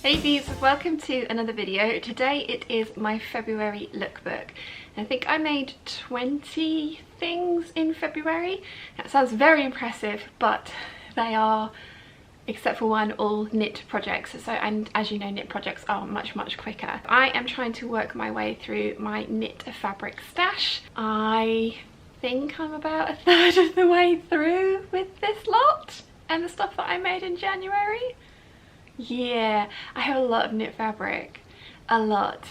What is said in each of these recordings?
Hey Peeps, welcome to another video. Today it is my February lookbook. I think I made 20 things in February. That sounds very impressive, but they are, except for one, all knit projects. And as you know, knit projects are much quicker. I am trying to work my way through my knit fabric stash. I think I'm about a third of the way through with this lot and the stuff that I made in January. Yeah, I have a lot of knit fabric, a lot,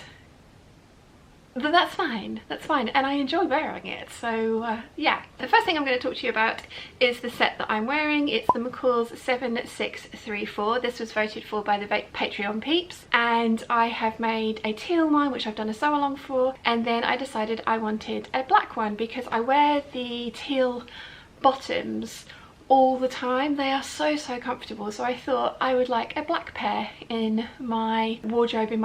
but that's fine, and I enjoy wearing it. So yeah, the first thing I'm going to talk to you about is the set that I'm wearing. It's the McCall's 7634. This was voted for by the Patreon peeps, and I have made a teal one which I've done a sew along for, and then I decided I wanted a black one because I wear the teal bottoms all the time. They are so comfortable, so I thought I would like a black pair in my wardrobe, in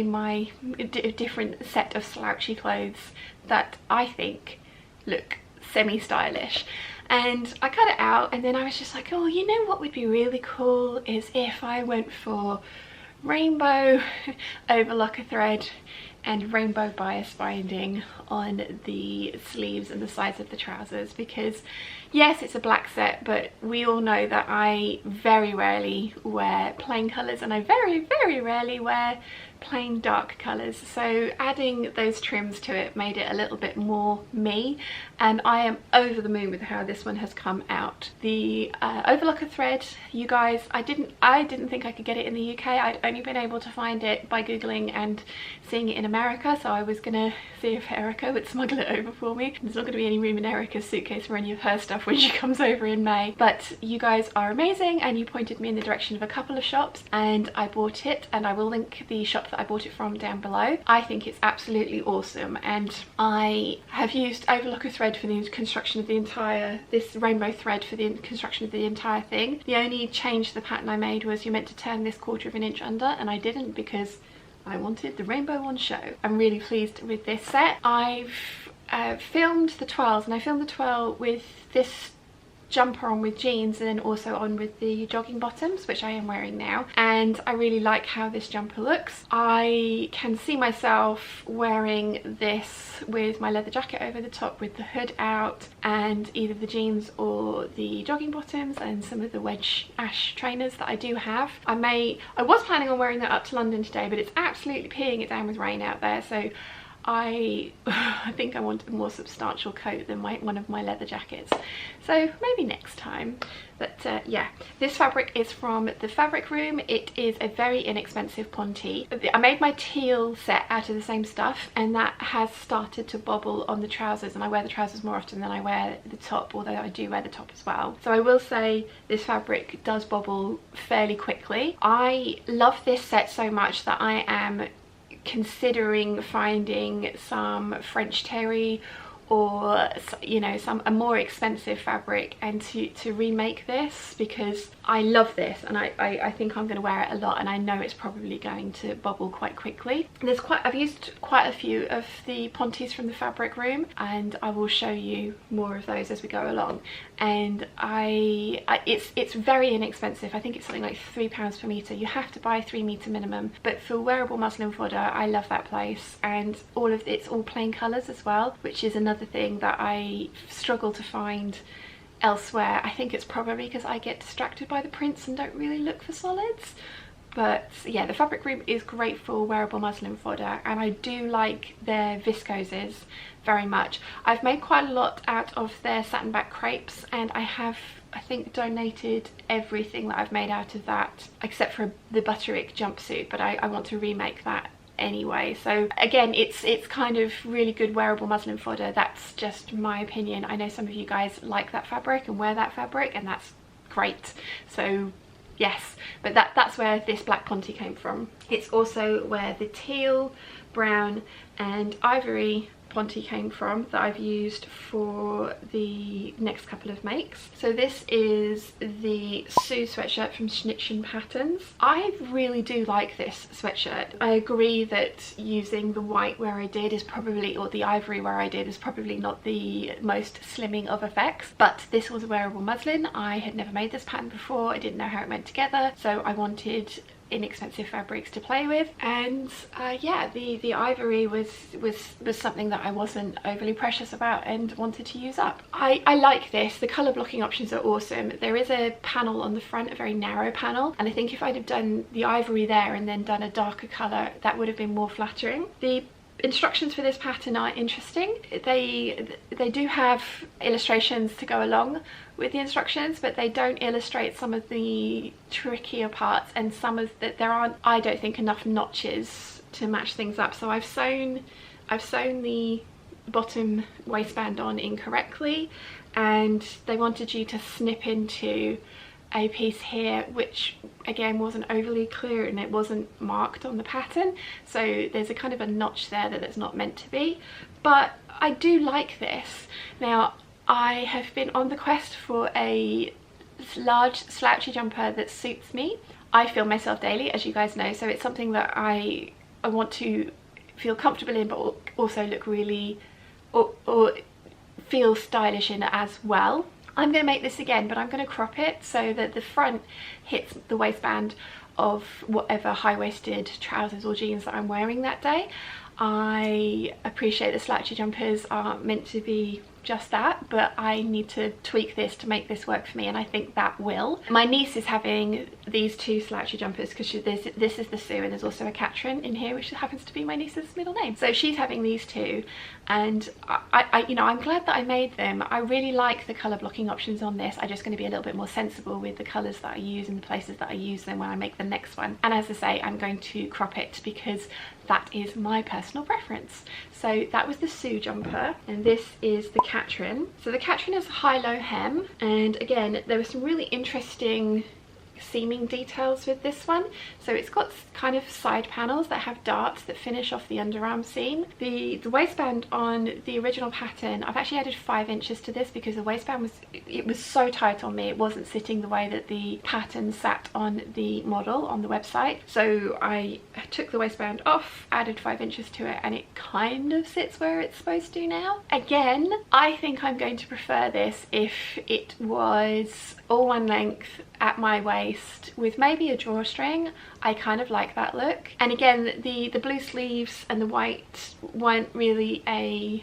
my different set of slouchy clothes that I think look semi-stylish. And I cut it out, and then I was just like, oh, you know what would be really cool is if I went for rainbow overlocker thread and rainbow bias binding on the sleeves and the sides of the trousers, because yes, it's a black set, but we all know that I very rarely wear plain colours, and I very rarely wear plain dark colours, so adding those trims to it made it a little bit more me, and I am over the moon with how this one has come out. The overlocker thread, you guys, I didn't think I could get it in the UK. I'd only been able to find it by googling and seeing it in America, so I was gonna see if Erica would smuggle it over for me. There's not going to be any room in Erica's suitcase for any of her stuff when she comes over in May, but you guys are amazing and you pointed me in the direction of a couple of shops and I bought it, and I will link the shop that I bought it from down below. I think it's absolutely awesome, and I have used overlocker thread for the construction of the entire, this rainbow thread for the construction of the entire thing. The only change to the pattern I made was you're meant to turn this 1/4 inch under, and I didn't because I wanted the rainbow on show. I'm really pleased with this set. I've filmed the twirls, and I filmed the twirl with this jumper on with jeans and then also on with the jogging bottoms, which I am wearing now, and I really like how this jumper looks. I can see myself wearing this with my leather jacket over the top with the hood out, and either the jeans or the jogging bottoms and some of the wedge ash trainers that I do have. I was planning on wearing that up to London today, but it's absolutely peeing it down with rain out there, so I think I want a more substantial coat than one of my leather jackets, so maybe next time. But yeah, this fabric is from the Fabric Room. It is a very inexpensive ponte. I made my teal set out of the same stuff, and that has started to bobble on the trousers, and I wear the trousers more often than I wear the top, although I do wear the top as well. So I will say this fabric does bobble fairly quickly. I love this set so much that I am considering finding some French terry or, you know, a more expensive fabric and to remake this, because I love this and I think I'm going to wear it a lot, and I know it's probably going to bobble quite quickly. I've used quite a few of the pontes from the Fabric Room, and I will show you more of those as we go along. And it's very inexpensive. I think it's something like £3 per metre. You have to buy 3 metre minimum, but for wearable muslin fodder, I love that place, and it's all plain colours as well, which is another thing that I struggle to find elsewhere. I think it's probably because I get distracted by the prints and don't really look for solids. But yeah, the Fabric Room is great for wearable muslin fodder, and I do like their viscoses very much. I've made quite a lot out of their satin back crepes, and I have, I think, donated everything that I've made out of that except for the Butterick jumpsuit, but I want to remake that anyway. So again, it's kind of really good wearable muslin fodder. That's just my opinion. I know some of you guys like that fabric and wear that fabric, and that's great. So yes, but that's where this black ponte came from. It's also where the teal, brown and ivory ponte came from that I've used for the next couple of makes. So this is the Sue sweatshirt from Schnitchen Patterns. I really do like this sweatshirt. I agree that using the white where I did is probably, or the ivory where I did, is probably not the most slimming of effects, but this was a wearable muslin. I had never made this pattern before. I didn't know how it went together, so I wanted inexpensive fabrics to play with. And yeah, the ivory was something that I wasn't overly precious about and wanted to use up. I like this. The colour blocking options are awesome. There is a panel on the front, a very narrow panel, and I think if I'd have done the ivory there and then done a darker colour, that would have been more flattering. The instructions for this pattern are interesting. They do have illustrations to go along with the instructions, but they don't illustrate some of the trickier parts, and some of that there aren't, I don't think, enough notches to match things up. So I've sewn the bottom waistband on incorrectly, and they wanted you to snip into a piece here which again wasn't overly clear and it wasn't marked on the pattern, so there's a kind of a notch there that's not meant to be. But I do like this. Now, I have been on the quest for a large slouchy jumper that suits me. I film myself daily, as you guys know, so it's something that I want to feel comfortable in, but also look really or feel stylish in as well. I'm going to make this again, but I'm going to crop it so that the front hits the waistband of whatever high-waisted trousers or jeans that I'm wearing that day. I appreciate that slouchy jumpers are meant to be just that, but I need to tweak this to make this work for me, and I think that will. My niece is having these two slouchy jumpers because this is the Sue, and there's also a Katrin in here, which happens to be my niece's middle name. So she's having these two, and I'm glad that I made them. I really like the colour blocking options on this. I'm just going to be a little bit more sensible with the colours that I use and the places that I use them when I make the next one. And as I say, I'm going to crop it because that is my personal preference. So that was the Sue jumper, and this is the Katrin. So the Katrin is a high-low hem, and again there were some really interesting seaming details with this one. So it's got kind of side panels that have darts that finish off the underarm seam. The waistband on the original pattern, I've actually added 5 inches to this because the waistband was so tight on me, it wasn't sitting the way that the pattern sat on the model on the website. So I took the waistband off, added 5 inches to it, and it kind of sits where it's supposed to now. Again, I think I'm going to prefer this if it was all one length at my waist with maybe a drawstring. I kind of like that look. And again, the blue sleeves and the white weren't really and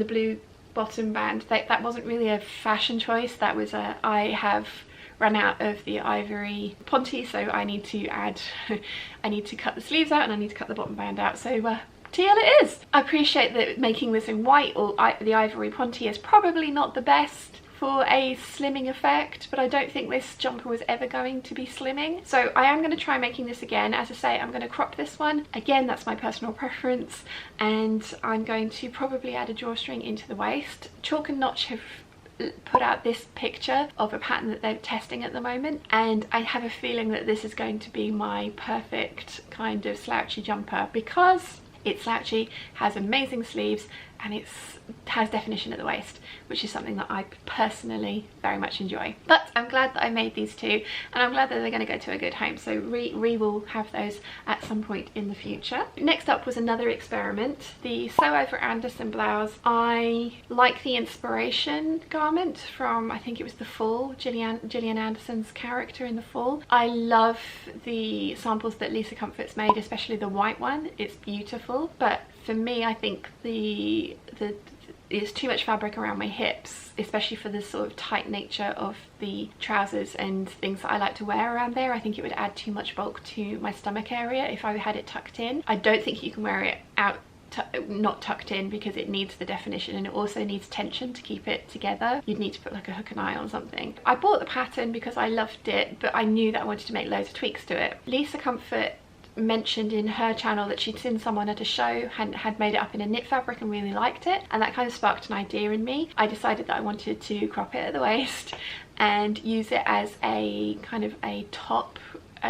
the blue bottom band, that wasn't really a fashion choice. That was I have run out of the ivory ponte, so I need to add I need to cut the sleeves out and I need to cut the bottom band out. So TL it is. I appreciate that making this in white or the ivory ponte is probably not the best for a slimming effect, but I don't think this jumper was ever going to be slimming. So I am going to try making this again. As I say, I'm going to crop this one. Again, that's my personal preference, and I'm going to probably add a drawstring into the waist. Chalk and Notch have put out this picture of a pattern that they're testing at the moment, and I have a feeling that this is going to be my perfect kind of slouchy jumper because it's slouchy, has amazing sleeves, and it has definition at the waist, which is something that I personally very much enjoy. But I'm glad that I made these two, and I'm glad that they're going to go to a good home, so we will have those at some point in the future. Next up was another experiment, the Sew Over Anderson blouse. I like the inspiration garment from, I think it was The Fall, Gillian Anderson's character in The Fall. I love the samples that Lisa Comfort's made, especially the white one. It's beautiful, but for me, I think there's too much fabric around my hips, especially for the sort of tight nature of the trousers and things that I like to wear around there. I think it would add too much bulk to my stomach area if I had it tucked in. I don't think you can wear it out not tucked in because it needs the definition, and it also needs tension to keep it together. You'd need to put like a hook and eye on something. I bought the pattern because I loved it, but I knew that I wanted to make loads of tweaks to it. Lisa Comfort mentioned in her channel that she'd seen someone at a show had made it up in a knit fabric and really liked it, and that kind of sparked an idea in me. I decided that I wanted to crop it at the waist and use it as a kind of a top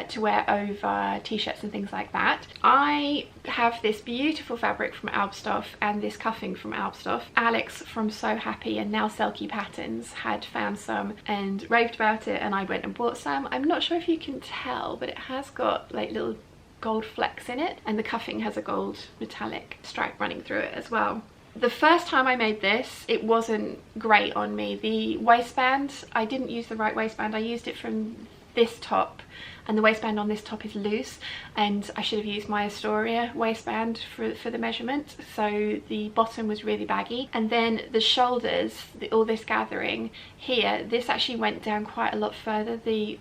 to wear over t-shirts and things like that. I have this beautiful fabric from Albstoff and this cuffing from Albstoff. Alex from So Happy and Now Selkie Patterns had found some and raved about it, and I went and bought some. I'm not sure if you can tell, but it has got like little gold flecks in it, and the cuffing has a gold metallic stripe running through it as well. The first time I made this, it wasn't great on me. The waistband, I didn't use the right waistband. I used it from this top and the waistband on this top is loose, and I should have used my Astoria waistband for the measurement, so the bottom was really baggy. And then the shoulders, all this gathering here, this actually went down quite a lot further. The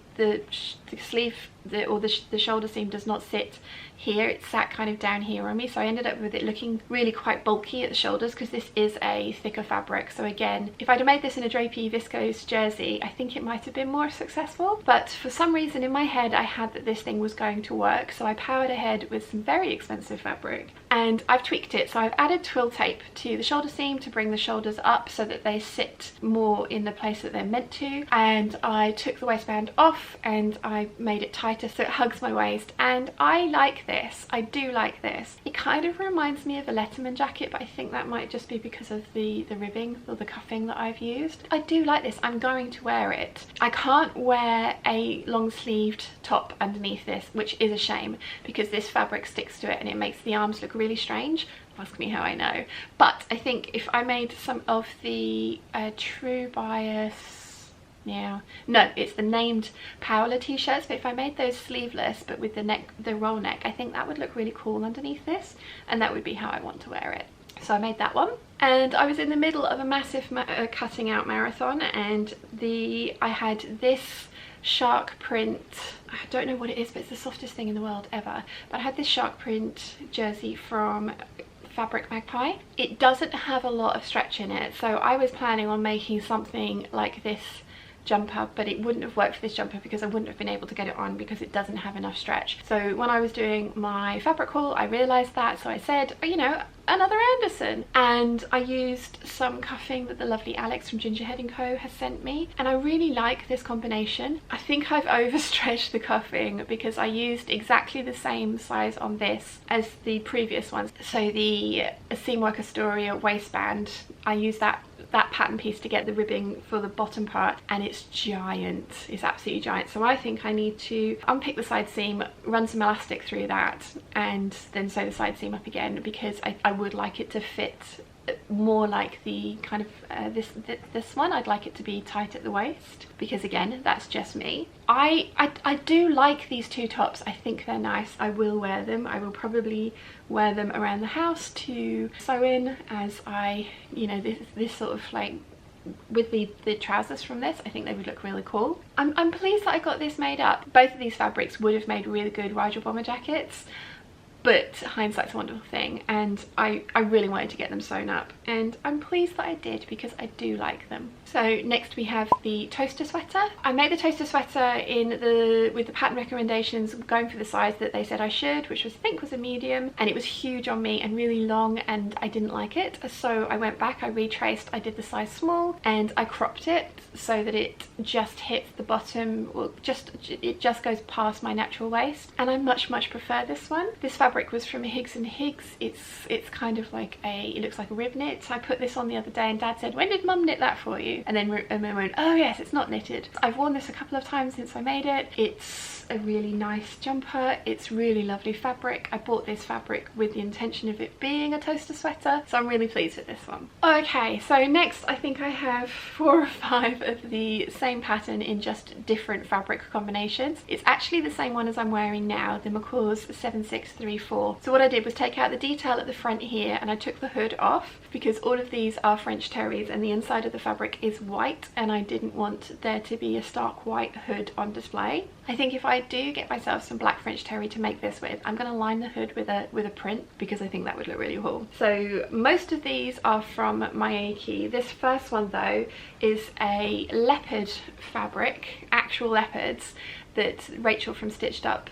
sleeve, the shoulder seam does not sit here, it sat kind of down here on me, so I ended up with it looking really quite bulky at the shoulders because this is a thicker fabric. So again, if I'd have made this in a drapey viscose jersey, I think it might have been more successful, but for some reason in my head I had that this thing was going to work, so I powered ahead with some very expensive fabric, and I've tweaked it. So I've added twill tape to the shoulder seam to bring the shoulders up so that they sit more in the place that they're meant to, and I took the waistband off and I made it tighter so it hugs my waist, and I like this. I do like this. It kind of reminds me of a Letterman jacket, but I think that might just be because of the ribbing or the cuffing that I've used. I do like this. I'm going to wear it. I can't wear a long sleeved top underneath this, which is a shame because this fabric sticks to it and it makes the arms look really strange. Ask me how I know. But I think if I made some of the True Bias, yeah, no, it's the named Powler t-shirts, but if I made those sleeveless but with the roll neck, I think that would look really cool underneath this, and that would be how I want to wear it. So I made that one, and I was in the middle of a massive cutting out marathon, and I had this shark print, I don't know what it is, but it's the softest thing in the world ever, but I had this shark print jersey from Fabric Magpie. It doesn't have a lot of stretch in it, so I was planning on making something like this jumper, but it wouldn't have worked for this jumper because I wouldn't have been able to get it on because it doesn't have enough stretch. So when I was doing my fabric haul, I realised that, so I said, oh, you know, another Anderson, and I used some cuffing that the lovely Alex from Gingerhead & Co has sent me, and I really like this combination. I think I've overstretched the cuffing because I used exactly the same size on this as the previous ones. So the Seamwork Astoria waistband, I used that pattern piece to get the ribbing for the bottom part, and it's giant. It's absolutely giant. So I think I need to unpick the side seam, run some elastic through that, and then sew the side seam up again, because I would like it to fit more like the kind of this one. I'd like it to be tight at the waist, because again, that's just me. I do like these two tops. I think they're nice. I will wear them. I will probably wear them around the house to sew in, as I, you know, this sort of like with the trousers from this, I think they would look really cool. I'm pleased that I got this made up. Both of these fabrics would have made really good Rigel bomber jackets, but hindsight's a wonderful thing, and I really wanted to get them sewn up, and I'm pleased that I did because I do like them. So next we have the toaster sweater. I made the toaster sweater with the pattern recommendations, going for the size that they said I should, which I think was a medium, and it was huge on me and really long, and I didn't like it. So I went back, I retraced, I did the size small, and I cropped it so that it just hits the bottom, well, it just goes past my natural waist, and I much prefer this one. This fabric was from Higgs and Higgs. It's kind of like it looks like a rib knit. I put this on the other day and Dad said, when did Mum knit that for you? And then went, oh yes, it's not knitted. I've worn this a couple of times since I made it. It's a really nice jumper. It's really lovely fabric. I bought this fabric with the intention of it being a toaster sweater, so I'm really pleased with this one. Okay, so next I think I have 4 or 5 of the same pattern in just different fabric combinations. It's actually the same one as I'm wearing now, the McCaw's 7634. So what I did was take out the detail at the front here, and I took the hood off because all of these are French terries and the inside of the fabric is white, and I didn't want there to be a stark white hood on display. I think if I do get myself some black French terry to make this with, I'm going to line the hood with a print, because I think that would look really cool. So most of these are from Mayaki. This first one though is a leopard fabric, actual leopards, that Rachel from Stitched Up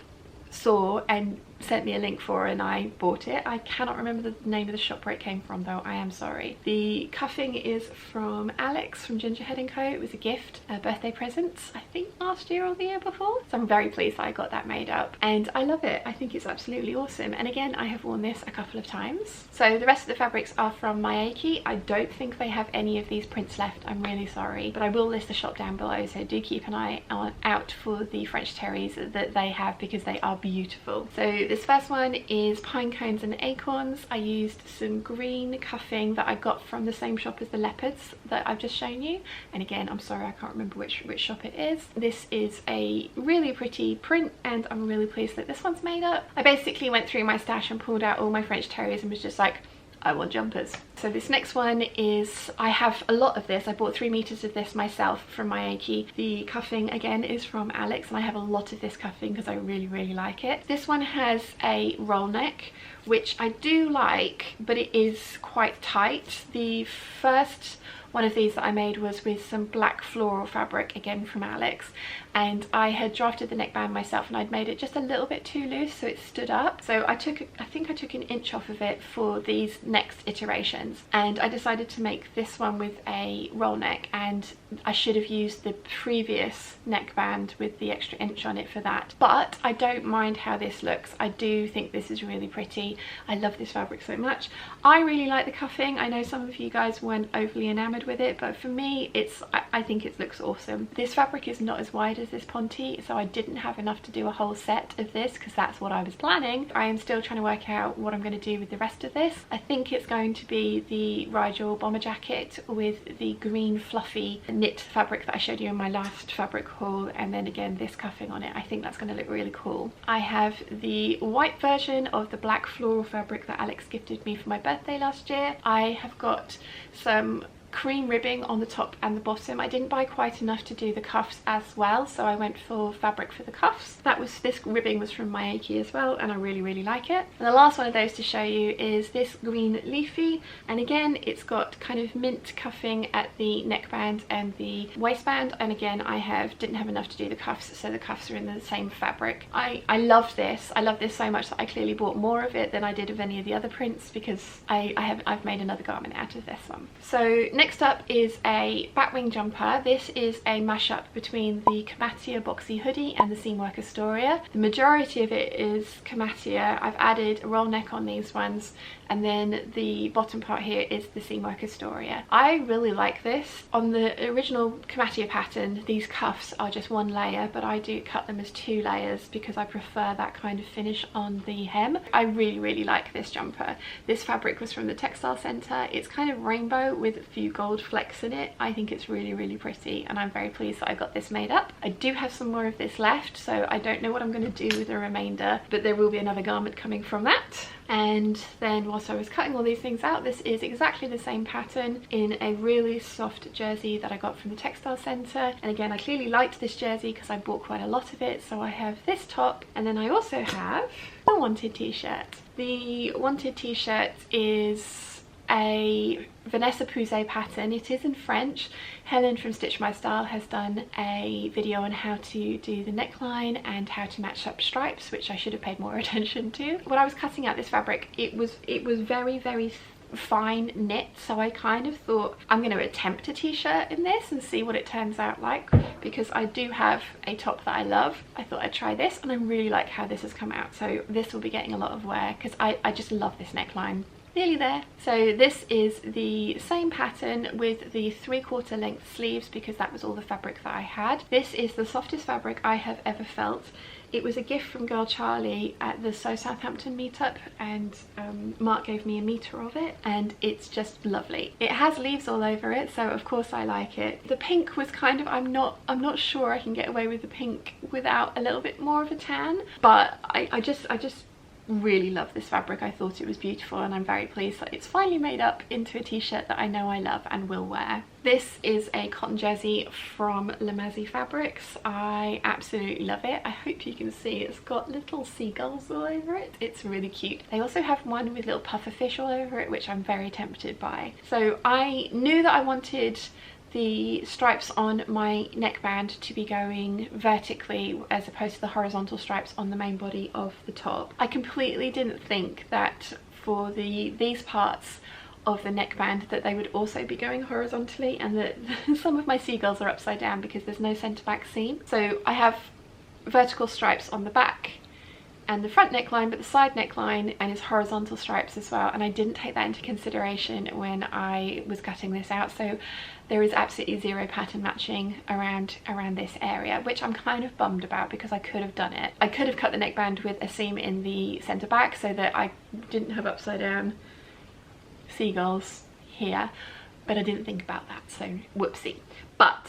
saw and sent me a link for, and I bought it. I cannot remember the name of the shop where it came from though, I am sorry. The cuffing is from Alex from Gingerhead & Co. It was a gift, a birthday present, I think last year or the year before. So I'm very pleased that I got that made up, and I love it. I think it's absolutely awesome, and again, I have worn this a couple of times. So the rest of the fabrics are from Mayaki. I don't think they have any of these prints left, I'm really sorry, but I will list the shop down below, so do keep an eye out for the French terries that they have, because they are beautiful. So this first one is Pine Cones and Acorns. I used some green cuffing that I got from the same shop as the leopards that I've just shown you. And again, I'm sorry, I can't remember which shop it is. This is a really pretty print and I'm really pleased that this one's made up. I basically went through my stash and pulled out all my French Terriers and was just like, I want jumpers. So this next one is, I have a lot of this. I bought 3 meters of this myself from my Achy. The cuffing again is from Alex and I have a lot of this cuffing because I really like it. This one has a roll neck, which I do like, but it is quite tight. The first one of these that I made was with some black floral fabric, again from Alex, and I had drafted the neckband myself and I'd made it just a little bit too loose so it stood up. So I think I took an inch off of it for these next iterations, and I decided to make this one with a roll neck, and I should have used the previous neckband with the extra inch on it for that. But I don't mind how this looks. I do think this is really pretty. I love this fabric so much. I really like the cuffing. I know some of you guys weren't overly enamored with it, but for me I think it looks awesome. This fabric is not as wide as this Ponte, so I didn't have enough to do a whole set of this because that's what I was planning. I am still trying to work out what I'm going to do with the rest of this. I think it's going to be the Rigel bomber jacket with the green fluffy knit fabric that I showed you in my last fabric haul, and then again this cuffing on it. I think that's going to look really cool. I have the white version of the black floral fabric that Alex gifted me for my birthday last year. I have got some cream ribbing on the top and the bottom. I didn't buy quite enough to do the cuffs as well, so I went for fabric for the cuffs. This ribbing was from my Achy as well, and I really like it. And the last one of those to show you is this green leafy, and again it's got kind of mint cuffing at the neckband and the waistband, and again didn't have enough to do the cuffs, so the cuffs are in the same fabric. I love this. I love this so much that I clearly bought more of it than I did of any of the other prints because I've made another garment out of this one. So next up is a batwing jumper. This is a mashup between the Comatia boxy hoodie and the Seamwork Astoria. The majority of it is Comatia. I've added a roll neck on these ones, and then the bottom part here is the Seamwork Astoria. I really like this. On the original Comatia pattern, these cuffs are just 1 layer, but I do cut them as 2 layers because I prefer that kind of finish on the hem. I really like this jumper. This fabric was from the Textile Centre. It's kind of rainbow with a few gold flecks in it. I think it's really pretty, and I'm very pleased that I got this made up. I do have some more of this left, so I don't know what I'm going to do with the remainder, but there will be another garment coming from that. And then whilst I was cutting all these things out, this is exactly the same pattern in a really soft jersey that I got from the Textile Centre. And again, I clearly liked this jersey because I bought quite a lot of it, so I have this top, and then I also have the Wanted t-shirt. The Wanted t-shirt is a Vanessa Pouzet pattern. It is in French. Helen from Stitch My Style has done a video on how to do the neckline and how to match up stripes, which I should have paid more attention to. When I was cutting out this fabric, it was very fine knit, so I kind of thought I'm going to attempt a t-shirt in this and see what it turns out like, because I do have a top that I love. I thought I'd try this, and I really like how this has come out, so this will be getting a lot of wear because I just love this neckline. Nearly there. So this is the same pattern with the 3/4 length sleeves because that was all the fabric that I had. This is the softest fabric I have ever felt. It was a gift from Girl Charlie at the So Southampton meetup, and Mark gave me a meter of it, and it's just lovely. It has leaves all over it, so of course I like it. The pink was kind of, I'm not sure I can get away with the pink without a little bit more of a tan, but I just really love this fabric. I thought it was beautiful, and I'm very pleased that it's finally made up into a t-shirt that I know I love and will wear. This is a cotton jersey from Lamazi Fabrics. I absolutely love it. I hope you can see it's got little seagulls all over it. It's really cute. They also have one with little pufferfish all over it, which I'm very tempted by. So I knew that I wanted the stripes on my neckband to be going vertically as opposed to the horizontal stripes on the main body of the top. I completely didn't think that for these parts of the neckband that they would also be going horizontally, and that some of my seagulls are upside down because there's no centre back seam. So I have vertical stripes on the back and the front neckline, but the side neckline and his horizontal stripes as well, and I didn't take that into consideration when I was cutting this out. So there is absolutely zero pattern matching around this area, which I'm kind of bummed about because I could have done it. I could have cut the neckband with a seam in the centre back so that I didn't have upside down seagulls here, but I didn't think about that, so whoopsie. But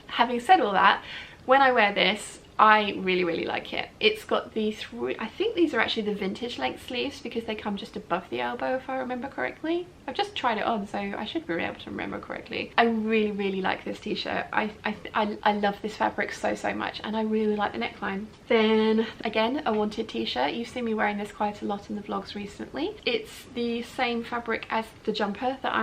having said all that, when I wear this, I really like it. It's got these, I think these are actually the vintage length sleeves because they come just above the elbow if I remember correctly. I've just tried it on, so I should be able to remember correctly. I really like this t-shirt. I love this fabric so much, and I really like the neckline. Then again, a wanted t-shirt. You've seen me wearing this quite a lot in the vlogs recently. It's the same fabric as the jumper that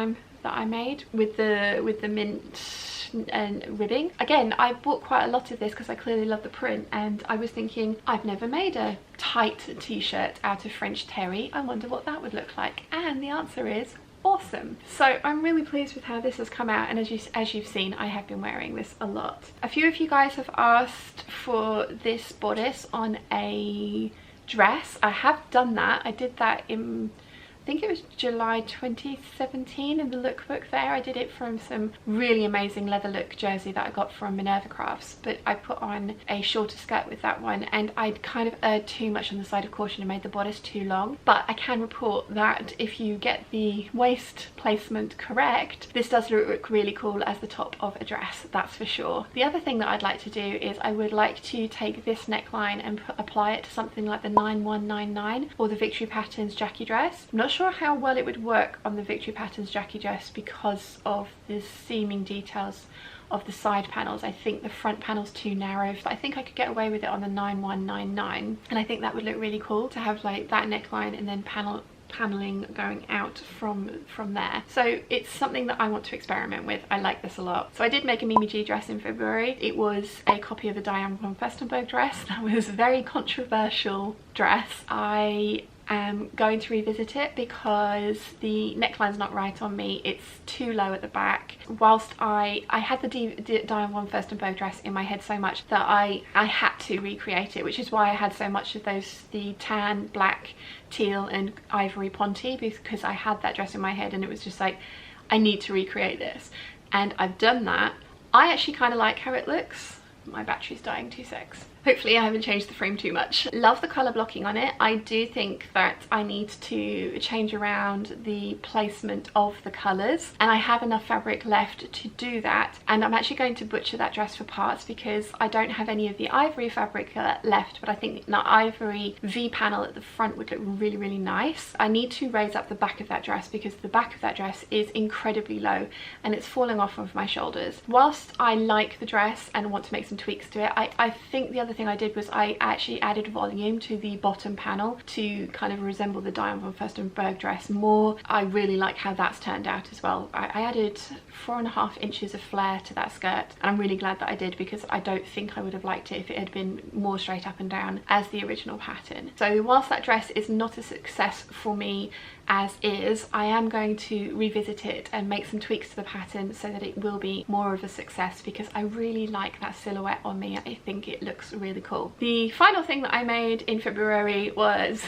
I made with the mint and ribbing. Again, I bought quite a lot of this because I clearly love the print, and I was thinking, I've never made a tight t-shirt out of French terry. I wonder what that would look like, and the answer is awesome. So I'm really pleased with how this has come out, and as you've seen, I have been wearing this a lot. A few of you guys have asked for this bodice on a dress. I have done that. I did that in, I think it was July 2017 in the lookbook there. I did it from some really amazing leather look jersey that I got from Minerva Crafts, but I put on a shorter skirt with that one, and I'd kind of erred too much on the side of caution and made the bodice too long. But I can report that if you get the waist placement correct, this does look really cool as the top of a dress, that's for sure. The other thing that I'd like to do is I would like to take this neckline and apply it to something like the 9199 or the Victory Patterns Jackie dress. I'm not sure how well it would work on the Victory Patterns Jackie dress because of the seaming details of the side panels. I think the front panel's too narrow, but I think I could get away with it on the 9199, and I think that would look really cool to have like that neckline and then paneling going out from there. So it's something that I want to experiment with. I like this a lot. So I did make a Mimi G dress in February. It was a copy of a Diane von Furstenberg dress. That was a very controversial dress. I am going to revisit it because the neckline's not right on me. It's too low at the back. Whilst I had the Diane von Furstenberg dress in my head so much that I had to recreate it, which is why I had so much of the tan, black, teal and ivory ponte, because I had that dress in my head and it was just like, I need to recreate this. And I've done that. I actually kind of like how it looks. My battery's dying, 2 secs. Hopefully I haven't changed the frame too much. Love the colour blocking on it. I do think that I need to change around the placement of the colours, and I have enough fabric left to do that. And I'm actually going to butcher that dress for parts because I don't have any of the ivory fabric left, but I think that ivory V panel at the front would look really nice. I need to raise up the back of that dress because the back of that dress is incredibly low and it's falling off of my shoulders. Whilst I like the dress and want to make some tweaks to it, I think the other thing I did was I actually added volume to the bottom panel to kind of resemble the Diane von Furstenberg dress more. I really like how that's turned out as well. I added 4.5 inches of flare to that skirt, and I'm really glad that I did because I don't think I would have liked it if it had been more straight up and down as the original pattern. So whilst that dress is not a success for me as is, I am going to revisit it and make some tweaks to the pattern so that it will be more of a success because I really like that silhouette on me. I think it looks really cool. The final thing that I made in February was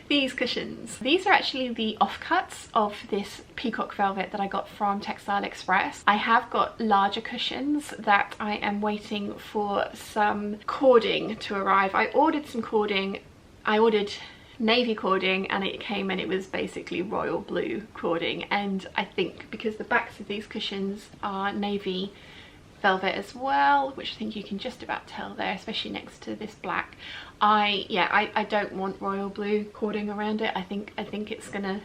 these cushions. These are actually the offcuts of this peacock velvet that I got from Textile Express. I have got larger cushions that I am waiting for some cording to arrive. I ordered some cording. I ordered navy cording and it came and it was basically royal blue cording, and I think because the backs of these cushions are navy velvet as well, which I think you can just about tell there, especially next to this black, I don't want royal blue cording around it. I think it's gonna,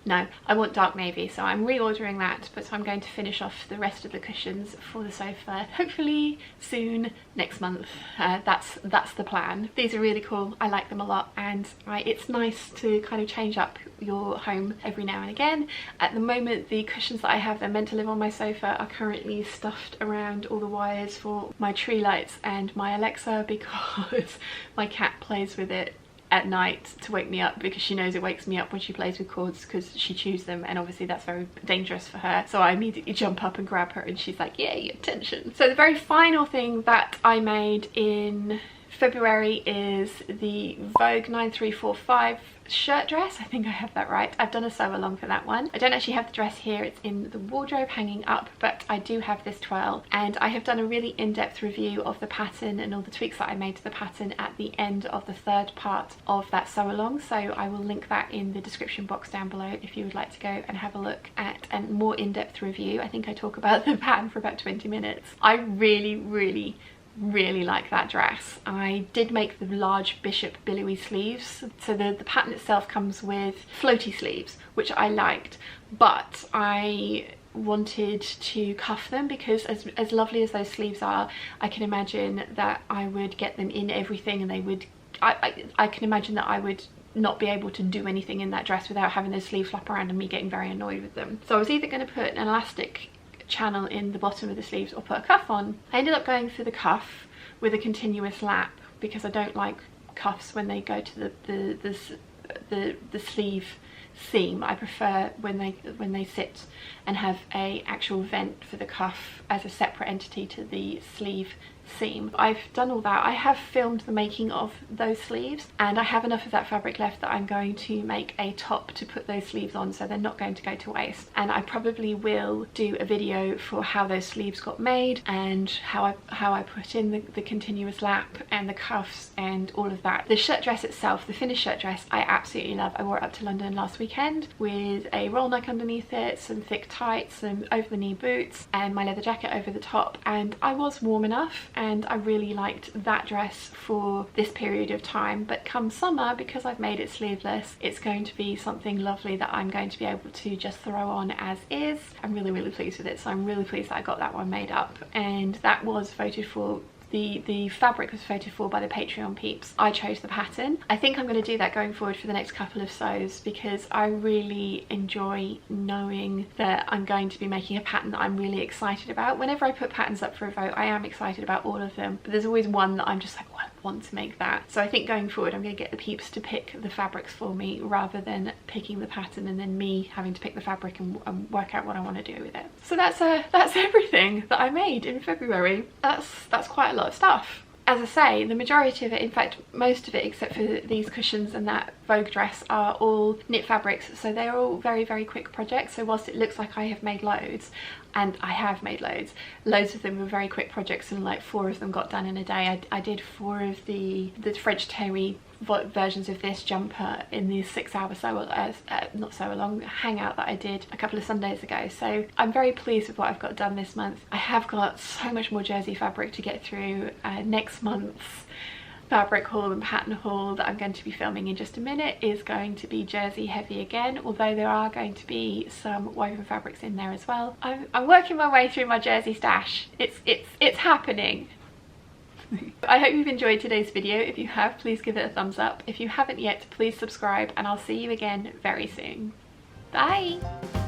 no, I want dark navy, so I'm reordering that, but I'm going to finish off the rest of the cushions for the sofa hopefully soon, next month. That's the plan. These are really cool. I like them a lot, and it's nice to kind of change up your home every now and again. At the moment, the cushions that I have, they're meant to live on my sofa, are currently stuffed around all the wires for my tree lights and my Alexa because my cat plays with it at night to wake me up because she knows it wakes me up when she plays with cords because she chews them, and obviously that's very dangerous for her. So I immediately jump up and grab her and she's like, yay, attention. So the very final thing that I made in February is the Vogue 9345 shirt dress. I think I have that right. I've done a sew along for that one. I don't actually have the dress here, it's in the wardrobe hanging up, but I do have this twirl, and I have done a really in-depth review of the pattern and all the tweaks that I made to the pattern at the end of the third part of that sew along, so I will link that in the description box down below if you would like to go and have a look at a more in-depth review. I think I talk about the pattern for about 20 minutes. I really like that dress. I did make the large bishop billowy sleeves, so the pattern itself comes with floaty sleeves, which I liked, but I wanted to cuff them because as lovely as those sleeves are, I can imagine that I would get them in everything, and they would I can imagine that I would not be able to do anything in that dress without having those sleeves flap around and me getting very annoyed with them. So I was either going to put an elastic channel in the bottom of the sleeves or put a cuff on. I ended up going for the cuff with a continuous lap because I don't like cuffs when they go to the sleeve seam. I prefer when they sit and have a actual vent for the cuff as a separate entity to the sleeve seam. I've done all that. I have filmed the making of those sleeves, and I have enough of that fabric left that I'm going to make a top to put those sleeves on, so they're not going to go to waste. And I probably will do a video for how those sleeves got made and how I put in the continuous lap and the cuffs and all of that. The shirt dress itself, the finished shirt dress, I absolutely love. I wore it up to London last weekend with a roll neck underneath it, some thick tights, some over the knee boots, and my leather jacket over the top, and I was warm enough, and I really liked that dress for this period of time. But come summer, because I've made it sleeveless, it's going to be something lovely that I'm going to be able to just throw on as is. I'm really pleased with it, so I'm really pleased that I got that one made up, and that was voted for. The fabric was voted for by the Patreon peeps. I chose the pattern. I think I'm going to do that going forward for the next couple of sews because I really enjoy knowing that I'm going to be making a pattern that I'm really excited about. Whenever I put patterns up for a vote, I am excited about all of them, but there's always one that I'm just like, well, I want to make that. So I think going forward I'm going to get the peeps to pick the fabrics for me rather than picking the pattern and then me having to pick the fabric and work out what I want to do with it. So that's everything that I made in February. That's quite a lot of stuff. As I say, the majority of it, in fact most of it except for these cushions and that Vogue dress, are all knit fabrics, so they're all very quick projects. So whilst it looks like I have made loads, and I have made loads of them were very quick projects, and like 4 of them got done in a day. I did 4 of the French terry versions of this jumper in the 6-hour not sew along hangout that I did a couple of Sundays ago. So I'm very pleased with what I've got done this month. I have got so much more jersey fabric to get through. Next month's fabric haul and pattern haul that I'm going to be filming in just a minute is going to be jersey heavy again, although there are going to be some woven fabrics in there as well. I'm working my way through my jersey stash. It's happening. I hope you've enjoyed today's video. If you have, please give it a thumbs up. If you haven't yet, please subscribe, and I'll see you again very soon. Bye!